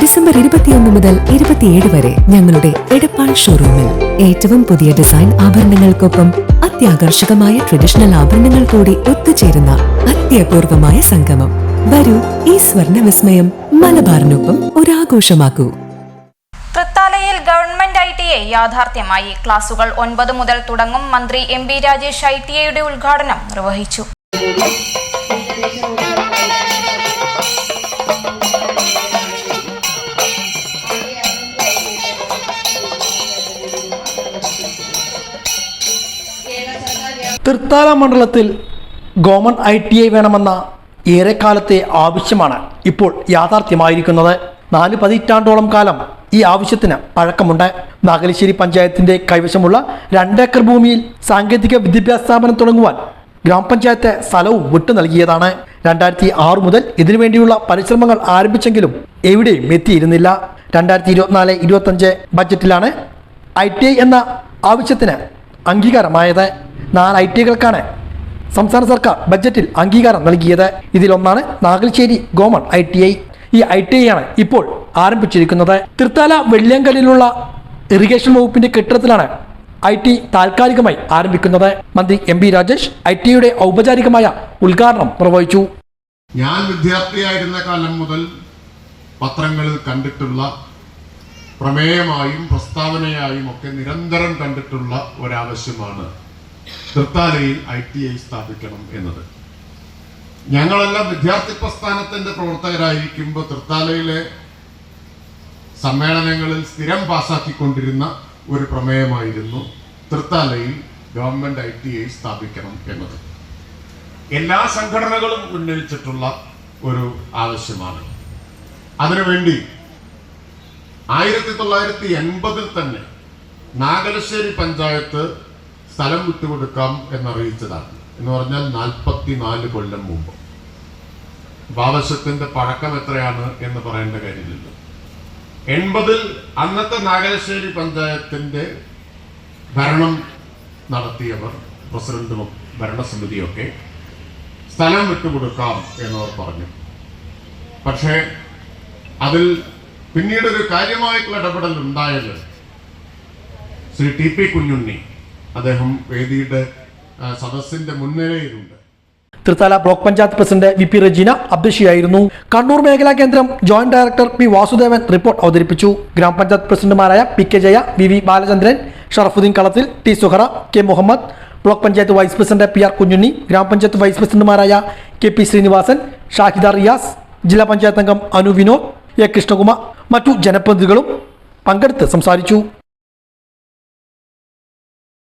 December 21 മുതൽ 27 വരെ ഞങ്ങളുടെ എടപ്പാൾ ഷോറൂമിൽ ഏറ്റവും പുതിയ ഡിസൈൻ ആഭരണങ്ങൾക്കൊപ്പം അത്യാകർഷകമായ ട്രഡീഷണൽ ആഭരണങ്ങൾ കൂടി ഒത്തുചേരുന്ന അത്യപൂർവമായ സംഗമം. വരൂ, ഈ സ്വർണ്ണ വിസ്മയം മലബാറിനൊപ്പം ഒരാഘോഷമാക്കൂ. തൃത്താലയിൽ ഗവൺമെന്റ് ITI യാഥാർത്ഥ്യമായി. ക്ലാസുകൾ 9 മുതൽ തുടങ്ങും. മന്ത്രി MB രാജേഷ് ITIയുടെ ഉദ്ഘാടനം നിർവഹിച്ചു. തൃത്താല മണ്ഡലത്തിൽ ഗവൺമെന്റ് ITI വേണമെന്ന ഏറെക്കാലത്തെ ആവശ്യമാണ് ഇപ്പോൾ യാഥാർത്ഥ്യമായിരിക്കുന്നത്. 4 പതിറ്റാണ്ടോളം കാലം ഈ ആവശ്യത്തിന് പഴക്കമുണ്ട്. നാഗലശ്ശേരി പഞ്ചായത്തിന്റെ കൈവശമുള്ള 2 ഏക്കർ ഭൂമിയിൽ സാങ്കേതിക വിദ്യാഭ്യാസ സ്ഥാപനം തുടങ്ങുവാൻ ഗ്രാമപഞ്ചായത്ത് സ്ഥലവും വിട്ടു നൽകിയതാണ്. 2006 മുതൽ ഇതിനുവേണ്ടിയുള്ള പരിശ്രമങ്ങൾ ആരംഭിച്ചെങ്കിലും എവിടെയും എത്തിയിരുന്നില്ല. 2024-25 ബജറ്റിലാണ് ITI എന്ന ആവശ്യത്തിന് അംഗീകാരമായത്. 4 ITIകൾക്കാണ് സംസ്ഥാന സർക്കാർ ബജറ്റിൽ അംഗീകാരം നൽകിയത്. ഇതിലൊന്നാണ് നാഗലശ്ശേരി ഗവൺമെന്റ് ITI. ഈ ITI ആണ് ഇപ്പോൾ ആരംഭിച്ചിരിക്കുന്നത്. തൃത്താല വെള്ളിയങ്കലിലുള്ള ഇറിഗേഷൻ വകുപ്പിന്റെ കെട്ടിടത്തിലാണ് ITI താൽക്കാലികമായി ആരംഭിക്കുന്നത്. മന്ത്രി MB രാജേഷ് ITIയുടെ ഔപചാരികമായ ഉദ്ഘാടനം നിർവഹിച്ചു. ഞാൻ വിദ്യാർത്ഥിയായിരുന്ന കാലം മുതൽ പത്രങ്ങളിൽ കണ്ടിട്ടുള്ള, പ്രമേയമായും പ്രസ്താവനയായും ഒക്കെ നിരന്തരം കണ്ടിട്ടുള്ള ഒരാവശ്യമാണ് തൃത്താലയിൽ ITI സ്ഥാപിക്കണം എന്നത്. ഞങ്ങളെല്ലാം വിദ്യാർത്ഥി പ്രസ്ഥാനത്തിന്റെ പ്രവർത്തകരായിരിക്കുമ്പോൾ തൃത്താലയിലെ സമ്മേളനങ്ങളിൽ സ്ഥിരം പാസാക്കിക്കൊണ്ടിരുന്ന ഒരു പ്രമേയമായിരുന്നു തൃത്താലയിൽ ഗവൺമെന്റ് ITI സ്ഥാപിക്കണം എന്നത്. എല്ലാ സംഘടനകളും ഉന്നയിച്ചിട്ടുള്ള ഒരു ആവശ്യമാണ്. അതിനുവേണ്ടി 1980 തന്നെ നാഗലശ്ശേരി പഞ്ചായത്ത് സ്ഥലം വിട്ടുകൊടുക്കാം എന്നറിയിച്ചതാണ്. എന്ന് പറഞ്ഞാൽ 44 കൊല്ലം മുമ്പ്. ആവശ്യത്തിന്റെ പഴക്കം എത്രയാണ് എന്ന് പറയേണ്ട കാര്യമില്ല. 80 അന്നത്തെ നാഗലശ്ശേരി പഞ്ചായത്തിന്റെ ഭരണം നടത്തിയവർ, പ്രസിഡന്റും ഭരണസമിതിയൊക്കെ സ്ഥലം വിട്ടുകൊടുക്കാം എന്നവർ പറഞ്ഞു. പക്ഷേ അതിൽ പിന്നീട് ഒരു കാര്യമായിട്ടുള്ള ഇടപെടൽ ഉണ്ടായത് ശ്രീ TP കുഞ്ഞുണ്ണി, അദ്ദേഹം വേദിയുടെ സദസ്സിന്റെ മുൻനിരയിലുണ്ട്. Thrithala block panchayat president VP Rajeena അധ്യക്ഷയായിരുന്നു. കണ്ണൂർ മേഖലാ കേന്ദ്രം joint director P Vasudevan report അവതരിപ്പിച്ചു. ഗ്രാമപഞ്ചായത്ത് പ്രസിഡന്റുമാരായ PK Jaya, VV Balachandran, Sharafuddin Kalathil, T Suhara, K Muhammad, block panchayat vice president PR Kunhunni, ഗ്രാമപഞ്ചായത്ത് വൈസ് പ്രസിഡന്റുമാരായ KP ശ്രീനിവാസൻ, ഷാഹിദ റിയാസ്, ജില്ലാ പഞ്ചായത്ത് അംഗം അനു വിനോദ്, A കൃഷ്ണകുമാർ, മറ്റു ജനപ്രതിനിധികളും പങ്കെടുത്ത് സംസാരിച്ചു.